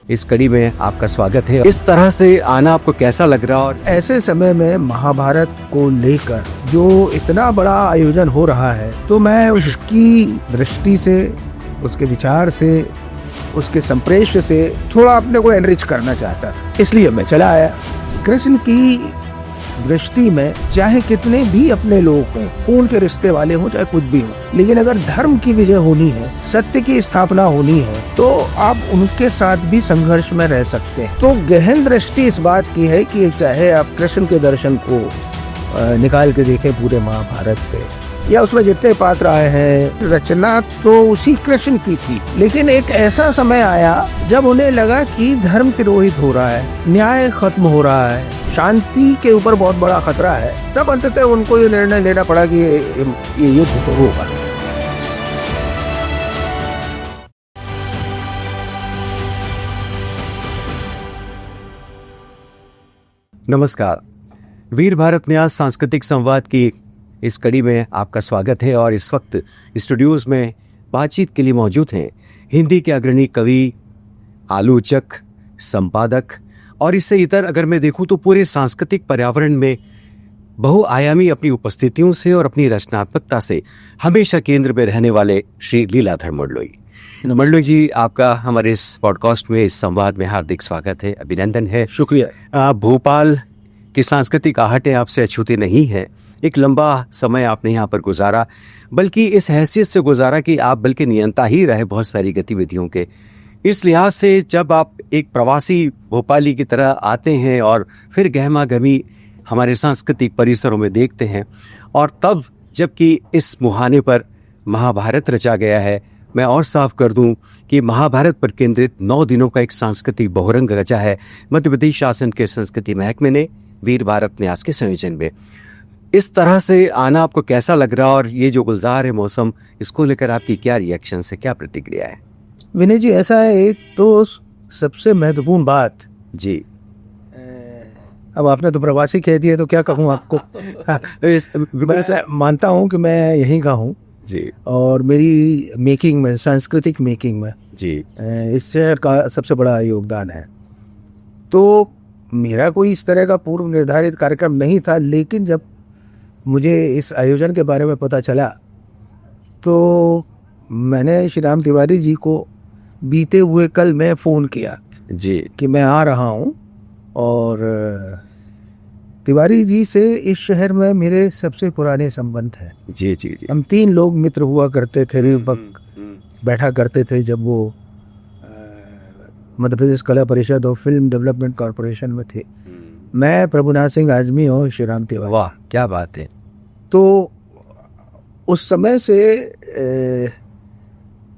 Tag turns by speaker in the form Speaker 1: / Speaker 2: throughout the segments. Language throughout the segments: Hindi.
Speaker 1: इस कड़ी में आपका स्वागत है। इस तरह से आना आपको कैसा लग रहा? और
Speaker 2: ऐसे समय में महाभारत को लेकर जो इतना बड़ा आयोजन हो रहा है, तो मैं उसकी दृष्टि से, उसके विचार से, उसके संप्रेष्य से थोड़ा अपने को एनरिच करना चाहता था, इसलिए मैं चला आया। कृष्ण की दृष्टि में चाहे कितने भी अपने लोग हों, खून के रिश्ते वाले हों, चाहे कुछ भी हो, लेकिन अगर धर्म की विजय होनी है, सत्य की स्थापना होनी है, तो आप उनके साथ भी संघर्ष में रह सकते हैं। तो गहन दृष्टि इस बात की है कि चाहे आप कृष्ण के दर्शन को निकाल के देखें पूरे महाभारत से, या उसमें जितने पात्र आए हैं, रचना तो उसी कृष्ण की थी, लेकिन एक ऐसा समय आया जब उन्हें लगा कि धर्म तिरोहित हो रहा है, न्याय खत्म हो रहा है, शांति के ऊपर बहुत बड़ा खतरा है। तब अंततः उनको ये निर्णय लेना पड़ा कि ये युद्ध तो होगा।
Speaker 1: नमस्कार, वीर भारत न्यास सांस्कृतिक संवाद की इस कड़ी में आपका स्वागत है। और इस वक्त स्टूडियोज में बातचीत के लिए मौजूद हैं हिंदी के अग्रणी कवि, आलोचक, संपादक और इससे इतर अगर मैं देखूं तो पूरे सांस्कृतिक पर्यावरण में बहुआयामी अपनी उपस्थितियों से और अपनी रचनात्मकता से हमेशा केंद्र में रहने वाले श्री लीलाधर मंडलोई। मंडलोई जी, आपका हमारे इस पॉडकास्ट में, इस संवाद में हार्दिक स्वागत है, अभिनंदन है।
Speaker 2: शुक्रिया।
Speaker 1: भोपाल की सांस्कृतिक आहटें आपसे अछूती नहीं है। एक लंबा समय आपने यहाँ पर गुजारा, बल्कि इस हैसियत से गुजारा कि आप बल्कि नियंता ही रहे बहुत सारी गतिविधियों के। इस लिहाज से जब आप एक प्रवासी भोपाली की तरह आते हैं और फिर गहमा गहमी हमारे सांस्कृतिक परिसरों में देखते हैं, और तब जबकि इस मुहाने पर महाभारत रचा गया है, मैं और साफ कर दूं कि महाभारत पर केंद्रित 9 दिनों का एक सांस्कृतिक बहुरंग रचा है मध्य प्रदेश शासन के संस्कृति महकमे ने वीर भारत न्यास के संयोजन में। इस तरह से आना आपको कैसा लग रहा? और ये जो गुलजार है मौसम, इसको लेकर आपकी क्या रिएक्शन है, क्या प्रतिक्रिया है?
Speaker 2: विनय जी, ऐसा है, एक तो सबसे महत्वपूर्ण बात
Speaker 1: जी,
Speaker 2: अब आपने तो प्रवासी कह दिया तो क्या कहूँ आपको। मैं मानता हूँ कि मैं यहीं का हूँ
Speaker 1: जी,
Speaker 2: और मेरी मेकिंग में, सांस्कृतिक मेकिंग में
Speaker 1: जी,
Speaker 2: इस शहर का सबसे बड़ा योगदान है। तो मेरा कोई इस तरह का पूर्व निर्धारित कार्यक्रम नहीं था, लेकिन जब मुझे इस आयोजन के बारे में पता चला तो मैंने श्री राम तिवारी जी को बीते हुए कल मैं फ़ोन किया
Speaker 1: जी
Speaker 2: कि मैं आ रहा हूँ। और तिवारी जी से इस शहर में मेरे सबसे पुराने संबंध हैं।
Speaker 1: जी जी जी,
Speaker 2: हम 3 लोग मित्र हुआ करते थे, बैठा करते थे जब वो मध्य प्रदेश कला परिषद और फिल्म डेवलपमेंट कॉरपोरेशन में थे। मैं, प्रभुनाथ सिंह आजमी और श्री राम तिवारी।
Speaker 1: वाह, क्या बात है।
Speaker 2: तो उस समय से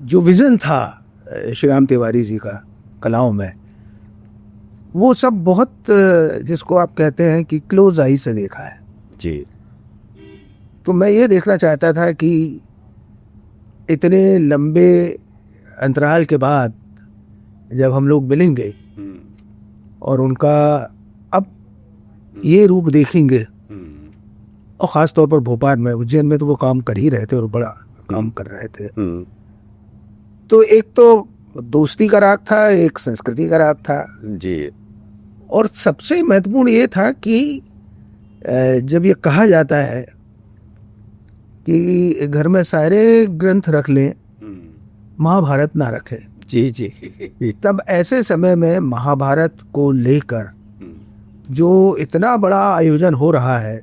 Speaker 2: जो विज़न था श्री राम तिवारी जी का कलाओं में, वो सब बहुत, जिसको आप कहते हैं कि क्लोज आई से देखा है
Speaker 1: जी।
Speaker 2: तो मैं ये देखना चाहता था कि इतने लंबे अंतराल के बाद जब हम लोग मिलेंगे और उनका अब ये रूप देखेंगे, और ख़ास तौर पर भोपाल में, उज्जैन में तो वो काम कर ही रहे थे और बड़ा काम कर रहे थे। तो एक तो दोस्ती का राग था, एक संस्कृति का राग था
Speaker 1: जी,
Speaker 2: और सबसे महत्वपूर्ण ये था कि जब ये कहा जाता है कि घर में सारे ग्रंथ रख लें, महाभारत ना रखें,
Speaker 1: जी जी,
Speaker 2: तब ऐसे समय में महाभारत को लेकर जो इतना बड़ा आयोजन हो रहा है,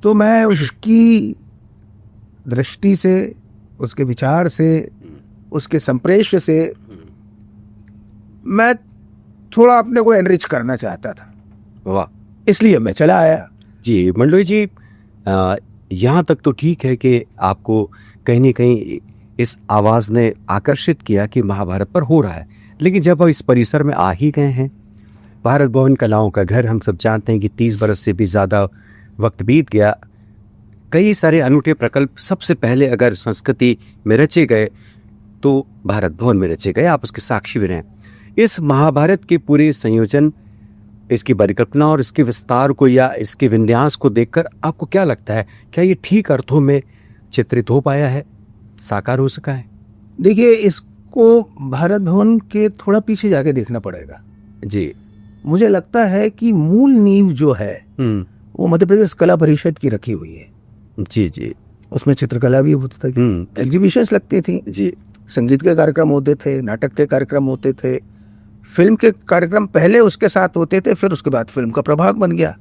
Speaker 2: तो मैं उसकी दृष्टि से, उसके विचार से, उसके संप्रेष्य से मैं थोड़ा अपने को एनरिच करना चाहता था।
Speaker 1: वाह,
Speaker 2: इसलिए मैं चला आया।
Speaker 1: जी मंडलोई जी, यहाँ तक तो ठीक है कि आपको कहीं न कहीं इस आवाज़ ने आकर्षित किया कि महाभारत पर हो रहा है, लेकिन जब आप इस परिसर में आ ही गए हैं, भारत भवन कलाओं का घर, हम सब जानते हैं कि 30 बरस से भी ज़्यादा वक्त बीत गया, कई सारे अनूठे प्रकल्प सबसे पहले अगर संस्कृति में रचे गए तो भारत भवन में रचे गए, आप उसके साक्षी भी रहे। इस महाभारत के पूरे संयोजन, इसकी परिकल्पना और इसके विस्तार को या इसके विन्यास को देखकर आपको क्या लगता है, क्या ये ठीक अर्थों में चित्रित हो पाया है, साकार हो सका है?
Speaker 2: देखिए, इस आपको भारत भवन के थोड़ा पीछे जाके देखना पड़ेगा।
Speaker 1: जी।
Speaker 2: मुझे लगता है कि मूल नींव जो है वो मध्य प्रदेश कला परिषद की रखी हुई है।
Speaker 1: जी जी।
Speaker 2: उसमें चित्रकला भी होती थी, एग्जीबिशंस लगती थी
Speaker 1: जी।
Speaker 2: संगीत के कार्यक्रम होते थे, नाटक के कार्यक्रम होते थे, फिल्म के कार्यक्रम पहले उसके साथ होते थे, फिर उसके बाद फिल्म का प्रभाग बन गया।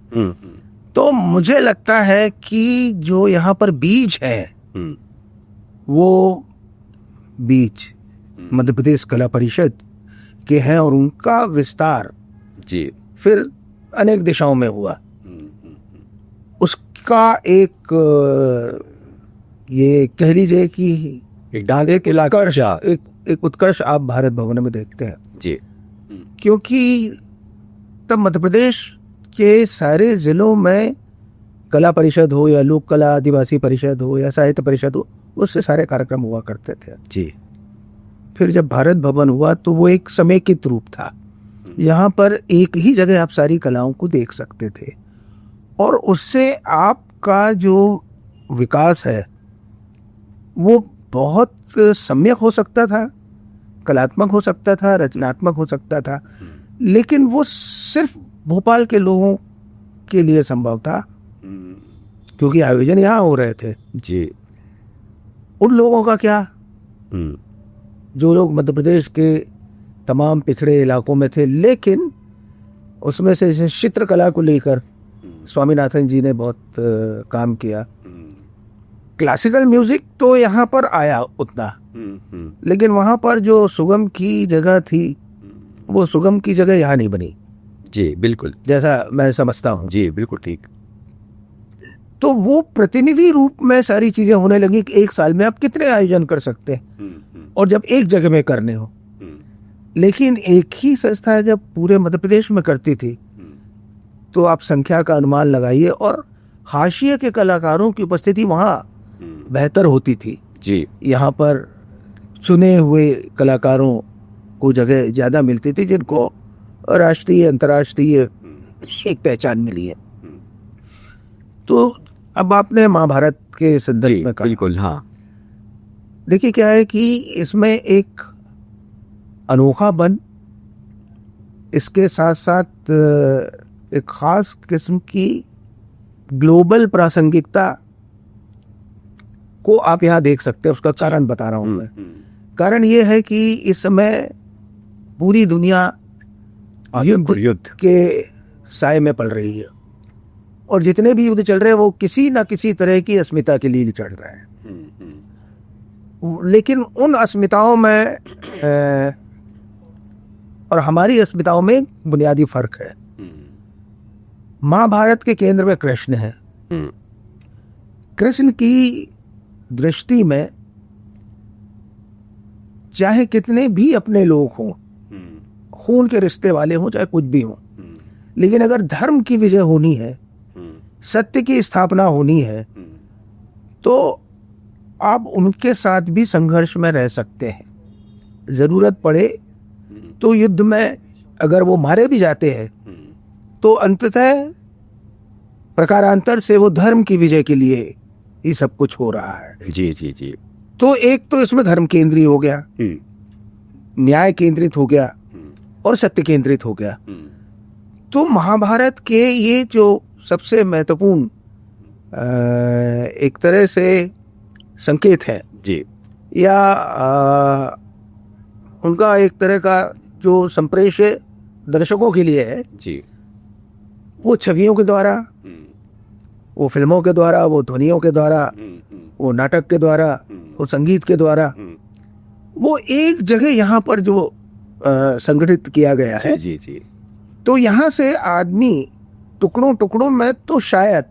Speaker 2: तो मुझे लगता है कि जो यहाँ पर बीज है वो बीज मध्य प्रदेश कला परिषद के हैं और उनका विस्तार
Speaker 1: जी
Speaker 2: फिर अनेक दिशाओं में हुआ। उसका एक ये कह लीजिए कि
Speaker 1: एक डाले के
Speaker 2: उत्कर्ष एक उत्कर्ष आप भारत भवन में देखते हैं
Speaker 1: जी।
Speaker 2: क्योंकि तब मध्य प्रदेश के सारे जिलों में कला परिषद हो या लोक कला आदिवासी परिषद हो या साहित्य परिषद हो, उससे सारे कार्यक्रम हुआ करते थे
Speaker 1: जी।
Speaker 2: फिर जब भारत भवन हुआ तो वो एक समेकित रूप था। यहाँ पर एक ही जगह आप सारी कलाओं को देख सकते थे और उससे आपका जो विकास है वो बहुत सम्यक हो सकता था, कलात्मक हो सकता था, रचनात्मक हो सकता था, लेकिन वो सिर्फ भोपाल के लोगों के लिए संभव था क्योंकि आयोजन यहाँ हो रहे थे।
Speaker 1: जी।
Speaker 2: उन लोगों का क्या जो लोग मध्य प्रदेश के तमाम पिछड़े इलाकों में थे, लेकिन उसमें से जैसे चित्रकला को लेकर स्वामीनाथन जी ने बहुत काम किया। क्लासिकल म्यूजिक तो यहाँ पर आया उतना, लेकिन वहाँ पर जो सुगम की जगह थी वो सुगम की जगह यहाँ नहीं बनी।
Speaker 1: जी बिल्कुल,
Speaker 2: जैसा मैं समझता हूँ।
Speaker 1: जी बिल्कुल ठीक।
Speaker 2: तो वो प्रतिनिधि रूप में सारी चीजें होने लगी कि एक साल में आप कितने आयोजन कर सकते हैं और जब एक जगह में करने हो। लेकिन एक ही संस्था जब पूरे मध्य प्रदेश में करती थी तो आप संख्या का अनुमान लगाइए और हाशिए के कलाकारों की उपस्थिति वहाँ बेहतर होती थी।
Speaker 1: जी।
Speaker 2: यहाँ पर चुने हुए कलाकारों को जगह ज़्यादा मिलती थी जिनको राष्ट्रीय अंतर्राष्ट्रीय एक पहचान मिली है। तो अब आपने महाभारत के संदर्भ में कहा,
Speaker 1: बिल्कुल हाँ।
Speaker 2: देखिए क्या है कि इसमें एक अनोखापन, इसके साथ साथ एक खास किस्म की ग्लोबल प्रासंगिकता को आप यहाँ देख सकते हैं। उसका कारण बता रहा हूँ मैं। कारण ये है कि इस समय पूरी दुनिया युद्ध के साए में पड़ रही है और जितने भी युद्ध चल रहे हैं वो किसी ना किसी तरह की अस्मिता के लिए चढ़ रहे हैं। लेकिन उन अस्मिताओं में और हमारी अस्मिताओं में बुनियादी फर्क है। महाभारत के केंद्र में कृष्ण है। कृष्ण की दृष्टि में चाहे कितने भी अपने लोग हों, खून के रिश्ते वाले हों, चाहे कुछ भी हों, लेकिन अगर धर्म की विजय होनी है, सत्य की स्थापना होनी है, तो आप उनके साथ भी संघर्ष में रह सकते हैं। जरूरत पड़े तो युद्ध में अगर वो मारे भी जाते हैं तो अंततः प्रकारांतर से वो धर्म की विजय के लिए ही सब कुछ हो रहा है।
Speaker 1: जी जी जी।
Speaker 2: तो एक तो इसमें धर्म केंद्रीय हो गया, न्याय केंद्रित हो गया और सत्य केंद्रित हो गया। तो महाभारत के ये जो सबसे महत्वपूर्ण एक तरह से संकेत है
Speaker 1: जी,
Speaker 2: या उनका एक तरह का जो संप्रेषय दर्शकों के लिए है
Speaker 1: जी,
Speaker 2: वो छवियों के द्वारा, वो फिल्मों के द्वारा, वो ध्वनियों के द्वारा, वो नाटक के द्वारा, वो संगीत के द्वारा, वो एक जगह यहाँ पर जो संगठित किया गया है।
Speaker 1: जी जी।
Speaker 2: तो यहाँ से आदमी टुकड़ों टुकड़ों में तो शायद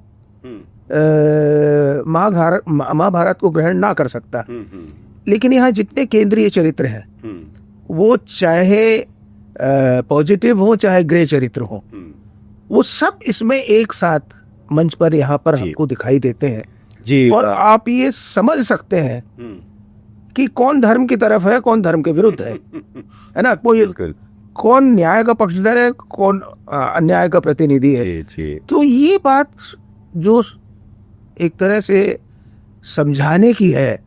Speaker 2: महाभारत को ग्रहण ना कर सकता, लेकिन यहाँ जितने केंद्रीय चरित्र हैं वो चाहे पॉजिटिव हो चाहे ग्रे चरित्र हो, वो सब इसमें एक साथ मंच पर यहाँ पर आपको दिखाई देते हैं
Speaker 1: जी।
Speaker 2: और आप ये समझ सकते हैं कि कौन धर्म की तरफ है, कौन धर्म के विरुद्ध है ना? कोई कौन न्याय का पक्षधर है, कौन अन्याय का प्रतिनिधि है।
Speaker 1: जी जी।
Speaker 2: तो ये बात जो एक तरह से समझाने की है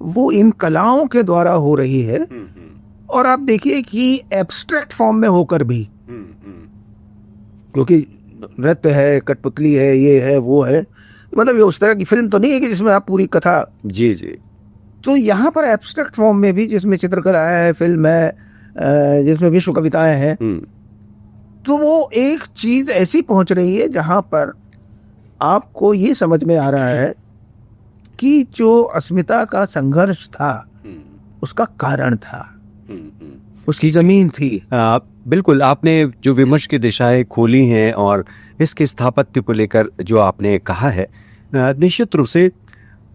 Speaker 2: वो इन कलाओं के द्वारा हो रही है और आप देखिए कि एब्स्ट्रैक्ट फॉर्म में होकर भी, क्योंकि नृत्य है, कठपुतली है, ये है, वो है, मतलब ये उस तरह की फिल्म तो नहीं है कि जिसमें आप पूरी कथा।
Speaker 1: जी जी।
Speaker 2: तो यहाँ पर एब्स्ट्रैक्ट फॉर्म में भी, जिसमें चित्रकला है, फिल्म है, जिसमें विश्व कविताएं हैं, तो वो एक चीज ऐसी पहुंच रही है जहां पर आपको ये समझ में आ रहा है कि जो अस्मिता का संघर्ष था उसका कारण था, उसकी जमीन थी।
Speaker 1: बिल्कुल, आपने जो विमर्श की दिशाएं खोली हैं और इसके स्थापत्य को लेकर जो आपने कहा है, निश्चित रूप से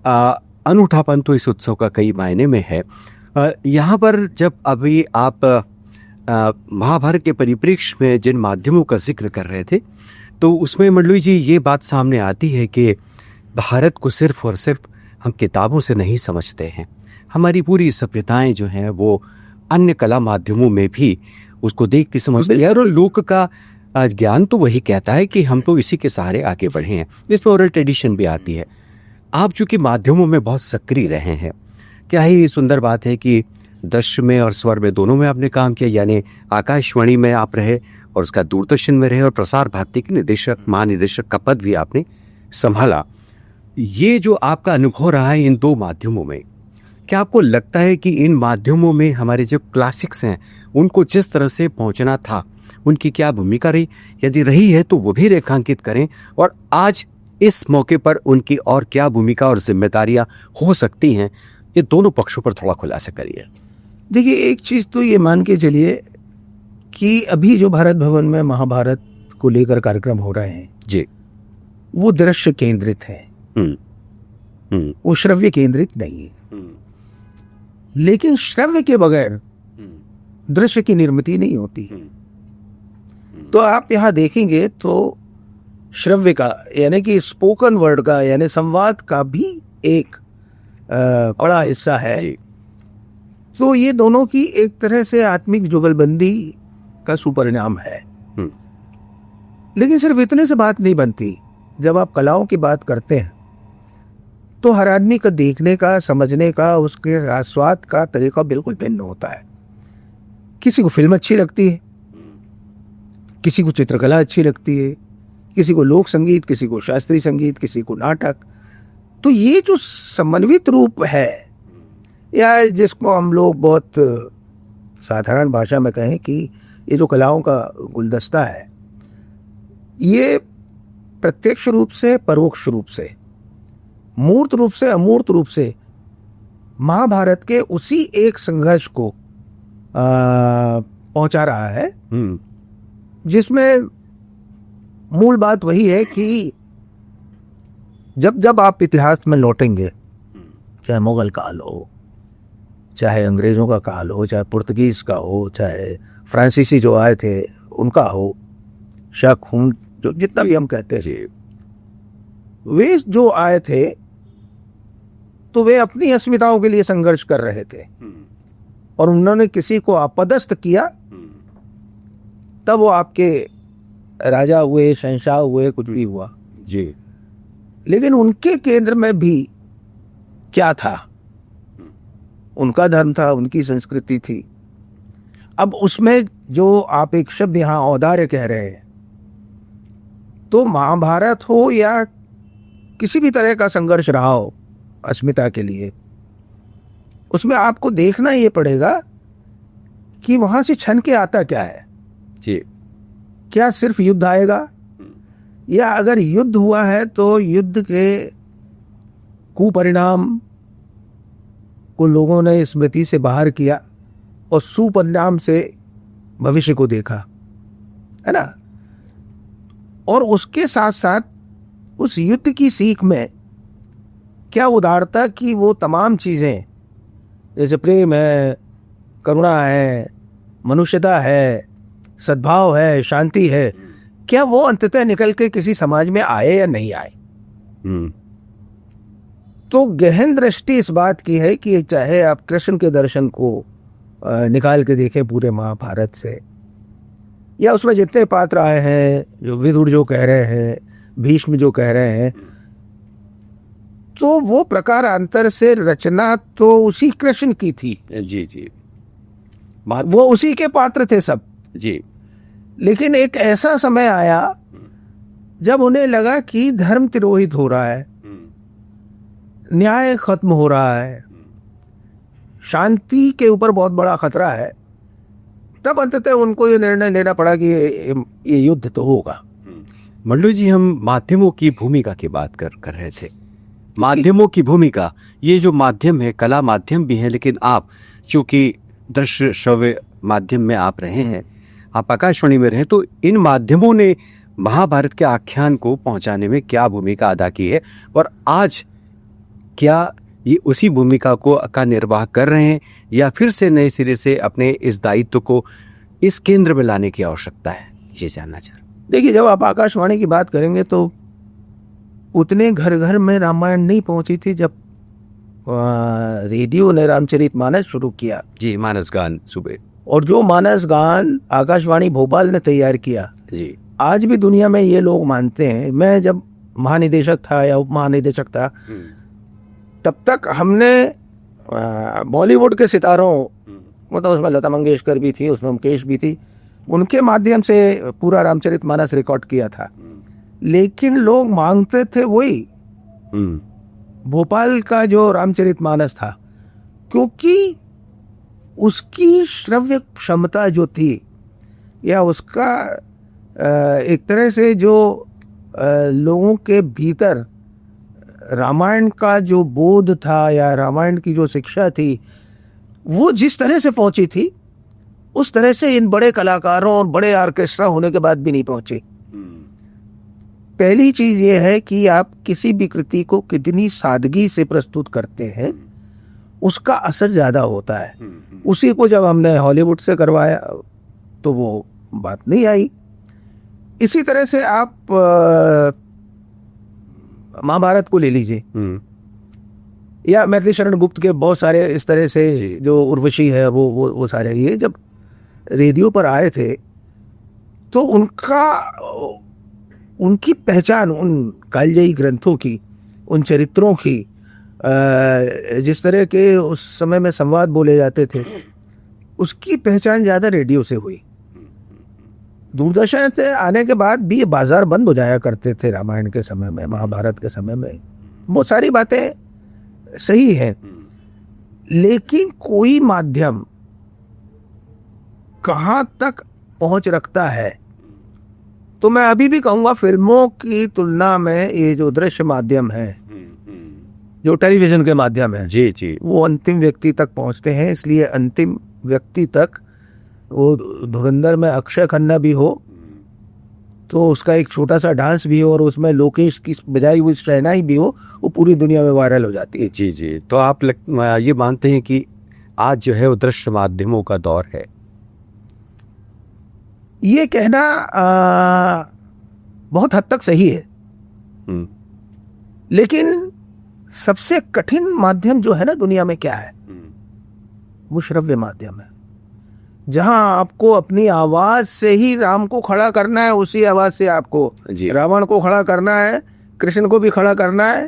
Speaker 1: अनूठापन तो इस उत्सव का कई मायने में है। यहाँ पर जब अभी आप महाभारत के परिप्रेक्ष्य में जिन माध्यमों का जिक्र कर रहे थे, तो उसमें मंडलोई जी ये बात सामने आती है कि भारत को सिर्फ और सिर्फ हम किताबों से नहीं समझते हैं, हमारी पूरी सभ्यताएं जो हैं वो अन्य कला माध्यमों में भी उसको देखती समझते हैं। और लोक का ज्ञान तो वही कहता है कि हम तो इसी के सहारे आगे बढ़े हैं। इसमें ओरल ट्रेडिशन भी आती है। आप चूंकि माध्यमों में बहुत सक्रिय रहे हैं, क्या ही सुंदर बात है कि दृश्य में और स्वर में दोनों में आपने काम किया, यानी आकाशवाणी में आप रहे और उसका दूरदर्शन में रहे और प्रसार भारती के निदेशक, महानिदेशक का पद भी आपने संभाला। ये जो आपका अनुभव रहा है इन दो माध्यमों में, क्या आपको लगता है कि इन माध्यमों में हमारे जो क्लासिक्स हैं उनको जिस तरह से पहुंचना था, उनकी क्या भूमिका रही? यदि रही है तो वो भी रेखांकित करें, और आज इस मौके पर उनकी और क्या भूमिका और जिम्मेदारियां हो सकती हैं, ये दोनों पक्षों पर थोड़ा खुलासा करिए।
Speaker 2: देखिए, एक चीज तो ये मान के चलिए कि अभी जो भारत भवन में महाभारत को लेकर कार्यक्रम हो रहे हैं
Speaker 1: जी,
Speaker 2: वो दृश्य केंद्रित है, वो श्रव्य केंद्रित नहीं है। लेकिन श्रव्य के बगैर दृश्य की निर्मिति नहीं होती। तो आप यहाँ देखेंगे तो श्रव्य का, यानी कि स्पोकन वर्ड का, यानी संवाद का भी एक बड़ा हिस्सा है। तो ये दोनों की एक तरह से आत्मिक जुगलबंदी का सुपरिणाम है। लेकिन सिर्फ इतने से बात नहीं बनती। जब आप कलाओं की बात करते हैं तो हर आदमी का देखने का, समझने का, उसके आस्वाद का तरीका बिल्कुल भिन्न होता है। किसी को फिल्म अच्छी लगती है, किसी को चित्रकला अच्छी लगती है, किसी को लोक संगीत, किसी को शास्त्रीय संगीत, किसी को नाटक। तो ये जो समन्वित रूप है, या जिसको हम लोग बहुत साधारण भाषा में कहें कि ये जो कलाओं का गुलदस्ता है, ये प्रत्यक्ष रूप से, परोक्ष रूप से, मूर्त रूप से, अमूर्त रूप से महाभारत के उसी एक संघर्ष को पहुंचा रहा है, जिसमें मूल बात वही है कि जब जब आप इतिहास में लौटेंगे, चाहे मुगल काल हो, चाहे अंग्रेजों का काल हो, चाहे पुर्तगीज का हो, चाहे फ्रांसीसी जो आए थे उनका हो, शक हूं, जो जितना भी हम कहते हैं, वे जो आए थे तो वे अपनी अस्मिताओं के लिए संघर्ष कर रहे थे, और उन्होंने किसी को अपदस्थ किया तब वो आपके राजा हुए, शहंशाह हुए, कुछ भी हुआ
Speaker 1: जी।
Speaker 2: लेकिन उनके केंद्र में भी क्या था? उनका धर्म था, उनकी संस्कृति थी। अब उसमें जो आप एक शब्द यहाँ औदार्य कह रहे हैं, तो महाभारत हो या किसी भी तरह का संघर्ष रहा हो अस्मिता के लिए, उसमें आपको देखना ये पड़ेगा कि वहां से छन के आता क्या है
Speaker 1: जी।
Speaker 2: क्या सिर्फ युद्ध आएगा, या अगर युद्ध हुआ है तो युद्ध के कुपरिणाम को लोगों ने स्मृति से बाहर किया और सुपरिणाम से भविष्य को देखा, है ना? और उसके साथ साथ उस युद्ध की सीख में क्या उदारता की वो तमाम चीजें, जैसे प्रेम है, करुणा है, मनुष्यता है, सद्भाव है, शांति है, क्या वो अंततः निकल के किसी समाज में आए या नहीं आए? तो गहन दृष्टि इस बात की है कि चाहे आप कृष्ण के दर्शन को निकाल के देखें पूरे महाभारत से, या उसमें जितने पात्र आए हैं, जो विदुर जो कह रहे हैं, भीष्म जो कह रहे हैं, तो वो प्रकारांतर से रचना तो उसी कृष्ण की थी।
Speaker 1: जी जी।
Speaker 2: वो उसी के पात्र थे सब।
Speaker 1: जी।
Speaker 2: लेकिन एक ऐसा समय आया जब उन्हें लगा कि धर्म तिरोहित हो रहा है, न्याय खत्म हो रहा है, शांति के ऊपर बहुत बड़ा खतरा है। तब अंततः उनको ये निर्णय लेना पड़ा कि ये युद्ध तो होगा।
Speaker 1: मंडू जी, हम माध्यमों की भूमिका की बात कर रहे थे। माध्यमों की भूमिका, ये जो माध्यम है, कला माध्यम भी है, लेकिन आप चूंकि दृश्य श्रव्य माध्यम में आप रहे हैं, आप आकाशवाणी में रहे, तो इन माध्यमों ने महाभारत के आख्यान को पहुंचाने में क्या भूमिका अदा की है, और आज क्या ये उसी भूमिका को का निर्वाह कर रहे हैं, या फिर से नए सिरे से अपने इस दायित्व को इस केंद्र में लाने की आवश्यकता है, ये जानना चाह रहा हूं।
Speaker 2: देखिए, जब आप आकाशवाणी की बात करेंगे तो उतने घर घर में रामायण नहीं पहुंची थी जब रेडियो ने रामचरितमानस शुरू किया।
Speaker 1: जी, मानस गान सुबह,
Speaker 2: और जो मानस गान आकाशवाणी भोपाल ने तैयार किया, जी, आज भी दुनिया में ये लोग मानते हैं। मैं जब महानिदेशक था या उप महानिदेशक था, तब तक हमने बॉलीवुड के सितारों, मतलब उसमें लता मंगेशकर भी थी, उसमें मुकेश भी थी, उनके माध्यम से पूरा रामचरितमानस रिकॉर्ड किया था। लेकिन लोग मांगते थे वही भोपाल का जो रामचरितमानस था, क्योंकि उसकी श्रव्य क्षमता जो थी, या उसका एक तरह से जो लोगों के भीतर रामायण का जो बोध था या रामायण की जो शिक्षा थी, वो जिस तरह से पहुंची थी, उस तरह से इन बड़े कलाकारों और बड़े ऑर्केस्ट्रा होने के बाद भी नहीं पहुंची। पहली चीज ये है कि आप किसी भी कृति को कितनी सादगी से प्रस्तुत करते हैं, उसका असर ज्यादा होता है। उसी को जब हमने हॉलीवुड से करवाया तो वो बात नहीं आई। इसी तरह से आप महाभारत को ले लीजिए, या मैथिली शरण गुप्त के बहुत सारे इस तरह से जो उर्वशी है, वो सारे, ये जब रेडियो पर आए थे तो उनकी पहचान उन कालजयी ग्रंथों की, उन चरित्रों की, जिस तरह के उस समय में संवाद बोले जाते थे, उसकी पहचान ज़्यादा रेडियो से हुई। दूरदर्शन से आने के बाद भी ये बाजार बंद हो जाया करते थे। रामायण के समय में, महाभारत के समय में बहुत सारी बातें सही हैं, लेकिन कोई माध्यम कहाँ तक पहुंच रखता है, तो मैं अभी भी कहूँगा फिल्मों की तुलना में ये जो दृश्य माध्यम है, जो टेलीविजन के माध्यम है, जी जी, वो अंतिम व्यक्ति तक पहुंचते हैं। इसलिए अंतिम व्यक्ति तक, वो धुरंधर में अक्षय खन्ना भी हो तो उसका एक छोटा सा डांस भी हो और उसमें लोकेश की बजाई हुई शहनाई भी हो, वो पूरी दुनिया में वायरल हो जाती है।
Speaker 1: जी जी। तो आप ये मानते हैं कि आज जो है वो दृश्य माध्यमों का दौर है?
Speaker 2: ये कहना बहुत हद तक सही है, लेकिन सबसे कठिन माध्यम जो है ना दुनिया में क्या है, वो श्रव्य माध्यम है। जहां आपको अपनी आवाज से ही राम को खड़ा करना है, उसी आवाज से आपको रावण को खड़ा करना है, कृष्ण को भी खड़ा करना है।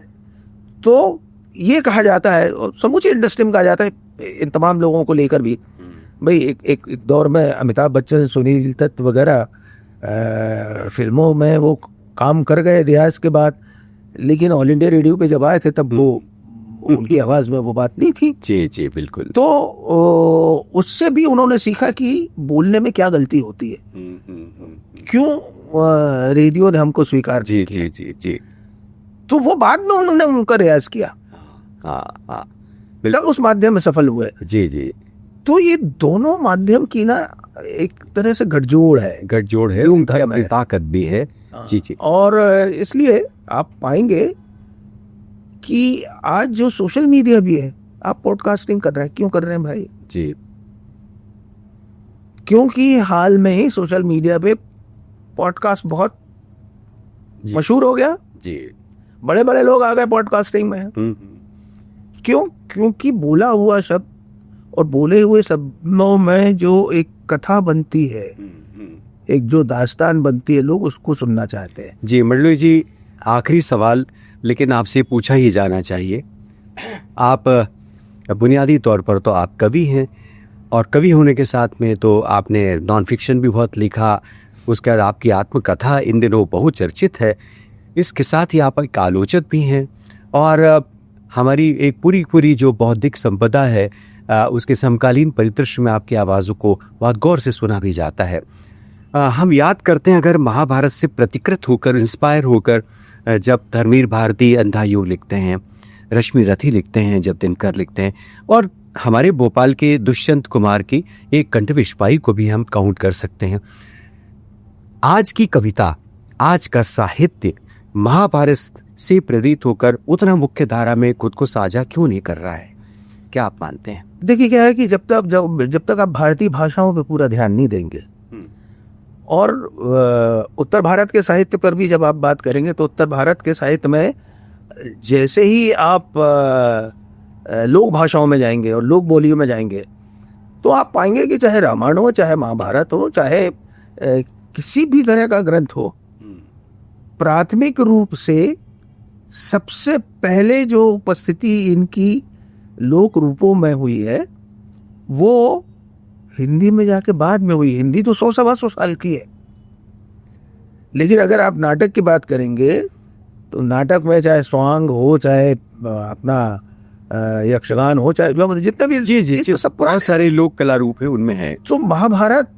Speaker 2: तो ये कहा जाता है, समूची इंडस्ट्री में कहा जाता है, इन तमाम लोगों को लेकर भी, भाई एक दौर में अमिताभ बच्चन, सुनील दत्त वगैरह फिल्मों में वो काम कर गए रियाज के बाद, लेकिन ऑल इंडिया रेडियो पे जब आए थे तब वो उनकी आवाज में वो बात नहीं थी।
Speaker 1: जी जी बिल्कुल।
Speaker 2: तो उससे भी उन्होंने सीखा कि बोलने में क्या गलती होती है, क्यों रेडियो ने हमको स्वीकार
Speaker 1: जी जी जी जी।
Speaker 2: तो वो बाद में उन्होंने उनका रियाज किया,
Speaker 1: हाँ,
Speaker 2: तब उस माध्यम में सफल हुए।
Speaker 1: जी जी।
Speaker 2: तो ये दोनों माध्यम की ना एक तरह से गठजोड़ है,
Speaker 1: अपनी ताकत भी है। जी जी।
Speaker 2: और इसलिए आप पाएंगे कि आज जो सोशल मीडिया भी है, आप पॉडकास्टिंग कर रहे हैं, क्यों कर रहे हैं भाई?
Speaker 1: जी,
Speaker 2: क्योंकि हाल में ही सोशल मीडिया पे पॉडकास्ट बहुत मशहूर हो गया।
Speaker 1: जी,
Speaker 2: बड़े बड़े लोग आ गए पॉडकास्टिंग में। क्यों? क्योंकि बोला हुआ शब्द और बोले हुए शब्दों में जो एक कथा बनती है, एक जो दास्तान बनती है, लोग उसको सुनना चाहते हैं।
Speaker 1: जी मुरली जी, आखिरी सवाल लेकिन आपसे पूछा ही जाना चाहिए। आप बुनियादी तौर पर तो आप कवि हैं, और कवि होने के साथ में तो आपने नॉन फिक्शन भी बहुत लिखा, उसके बाद आपकी आत्मकथा इन दिनों बहुत चर्चित है। इसके साथ ही आप एक आलोचक भी हैं और हमारी एक पूरी जो बौद्धिक संपदा है उसके समकालीन परिदृश्य में आपकी आवाज़ों को बहुत गौर से सुना भी जाता है। हम याद करते हैं अगर महाभारत से प्रतिकृत होकर, इंस्पायर होकर जब धर्मवीर भारती अंधा युग लिखते हैं, रश्मि रथी लिखते हैं, जब दिनकर लिखते हैं, और हमारे भोपाल के दुष्यंत कुमार की एक कंठविशपाई को भी हम काउंट कर सकते हैं। आज की कविता, आज का साहित्य महाभारत से प्रेरित होकर उतना मुख्य धारा में खुद को साझा क्यों नहीं कर रहा है? क्या आप मानते हैं?
Speaker 2: देखिए क्या है कि जब तक आप भारतीय भाषाओं पे पूरा ध्यान नहीं देंगे और उत्तर भारत के साहित्य पर भी जब आप बात करेंगे तो उत्तर भारत के साहित्य में जैसे ही आप लोक भाषाओं में जाएंगे और लोक बोलियों में जाएंगे तो आप पाएंगे कि चाहे रामायण हो, चाहे महाभारत हो, चाहे किसी भी तरह का ग्रंथ हो, प्राथमिक रूप से सबसे पहले जो उपस्थिति इनकी लोक रूपों में हुई है वो हिंदी में जाके बाद में हुई। हिंदी तो 100-125 साल की है, लेकिन अगर आप नाटक की बात करेंगे तो नाटक में चाहे स्वांग हो, चाहे अपना यक्षगान हो, चाहे जितना भी
Speaker 1: जी
Speaker 2: तो सब
Speaker 1: बहुत सारे लोक कला रूप है उनमें है।
Speaker 2: तो महाभारत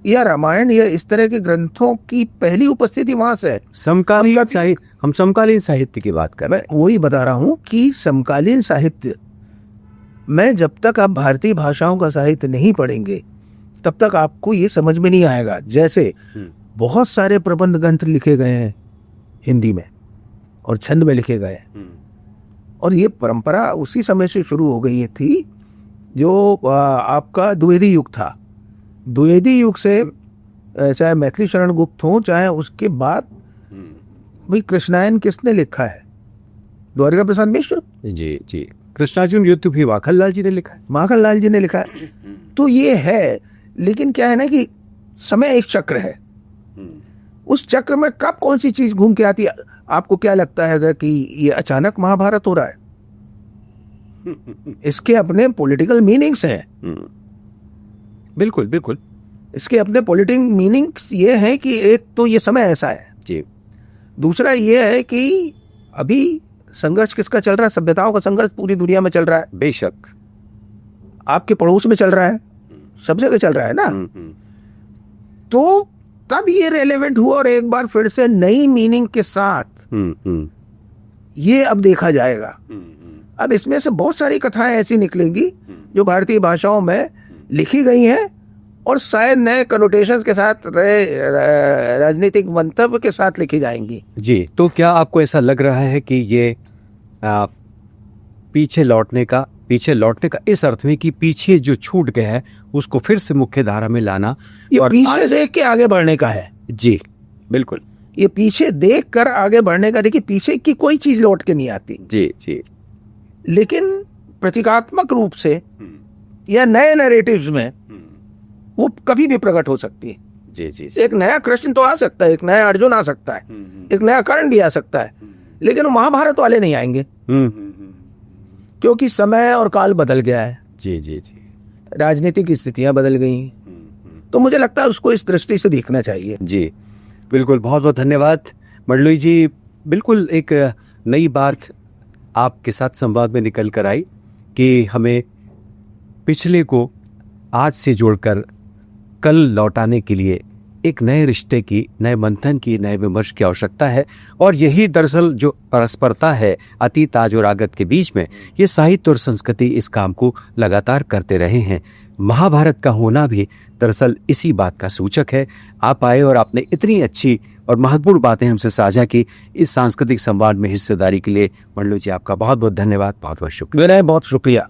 Speaker 2: या रामायण या इस तरह के ग्रंथों की पहली उपस्थिति वहां से है।
Speaker 1: समकालीन साहित्य, हम समकालीन साहित्य की बात कर रहे हैं।
Speaker 2: मैं वही बता रहा हूं कि समकालीन साहित्य में जब तक आप भारतीय भाषाओं का साहित्य नहीं पढ़ेंगे तब तक आपको ये समझ में नहीं आएगा। जैसे बहुत सारे प्रबंध ग्रंथ लिखे गए हैं हिंदी में और छंद में लिखे गए हैं, और ये परंपरा उसी समय से शुरू हो गई थी जो आपका द्विवेदी युग था। द्विवेदी युग से चाहे मैथिली शरण गुप्त हो, चाहे उसके बाद भाई कृष्णायन किसने लिखा है? द्वारिका प्रसाद मिश्र।
Speaker 1: जी कृष्णार्जुन युद्ध भी माखनलाल जी ने लिखा है।
Speaker 2: माखनलाल जी ने लिखा है। तो ये है, लेकिन क्या है ना कि समय एक चक्र है, उस चक्र में कब कौन सी चीज घूम के आती है। आपको क्या लगता है कि ये अचानक महाभारत हो रहा है? इसके अपने पॉलिटिकल मीनिंग्स हैं।
Speaker 1: बिल्कुल
Speaker 2: इसके अपने पॉलिटिकल मीनिंग्स ये हैं कि एक तो ये समय ऐसा है
Speaker 1: जी,
Speaker 2: दूसरा ये है कि अभी संघर्ष किसका चल रहा है? सभ्यताओं का संघर्ष पूरी दुनिया में चल रहा है।
Speaker 1: बेशक
Speaker 2: आपके पड़ोस में चल रहा है, सब जगह चल रहा है ना। तो तब ये रेलेवेंट हुआ और एक बार फिर से नई मीनिंग के साथ ये अब देखा जाएगा। अब इसमें से बहुत सारी कथाएं ऐसी निकलेंगी जो भारतीय भाषाओं में लिखी गई हैं और शायद नए कनोटेशंस के साथ, राजनीतिक मंतव्य के साथ लिखी जाएंगी।
Speaker 1: जी, तो क्या आपको ऐसा लग रहा है कि ये पीछे लौटने का इस अर्थ में कि पीछे जो छूट गया है उसको फिर से मुख्य धारा में लाना,
Speaker 2: ये और पीछे देख के आगे बढ़ने का है।
Speaker 1: जी बिल्कुल,
Speaker 2: ये पीछे देख कर आगे बढ़ने का। देखिए पीछे की कोई चीज लौट के नहीं आती।
Speaker 1: जी
Speaker 2: लेकिन प्रतीकात्मक रूप से या नए नैरेटिव्स में वो कभी भी प्रकट हो सकती है।
Speaker 1: जी
Speaker 2: एक नया कृष्ण तो आ सकता है, एक नया अर्जुन आ सकता है, एक नया कर्ण भी आ सकता है, लेकिन वो महाभारत वाले नहीं आएंगे क्योंकि समय और काल बदल गया है।
Speaker 1: जी
Speaker 2: राजनीतिक स्थितियां बदल गई। तो मुझे लगता है उसको इस दृष्टि से देखना चाहिए।
Speaker 1: जी बिल्कुल, बहुत बहुत धन्यवाद मंडलोई जी। बिल्कुल एक नई बात आपके साथ संवाद में निकल कर आई कि हमें पिछले को आज से जोड़कर कल लौटाने के लिए एक नए रिश्ते की, नए मंथन की, नए विमर्श की आवश्यकता है। और यही दरअसल जो परस्परता है अतीत, आज और आगत के बीच में, ये साहित्य और संस्कृति इस काम को लगातार करते रहे हैं। महाभारत का होना भी दरअसल इसी बात का सूचक है। आप आए और आपने इतनी अच्छी और महत्वपूर्ण बातें हमसे साझा की। इस सांस्कृतिक संवाद में हिस्सेदारी के लिए मंडलोई जी आपका बहुत बहुत धन्यवाद, बहुत बहुत शुक्रिया।
Speaker 2: बहुत शुक्रिया।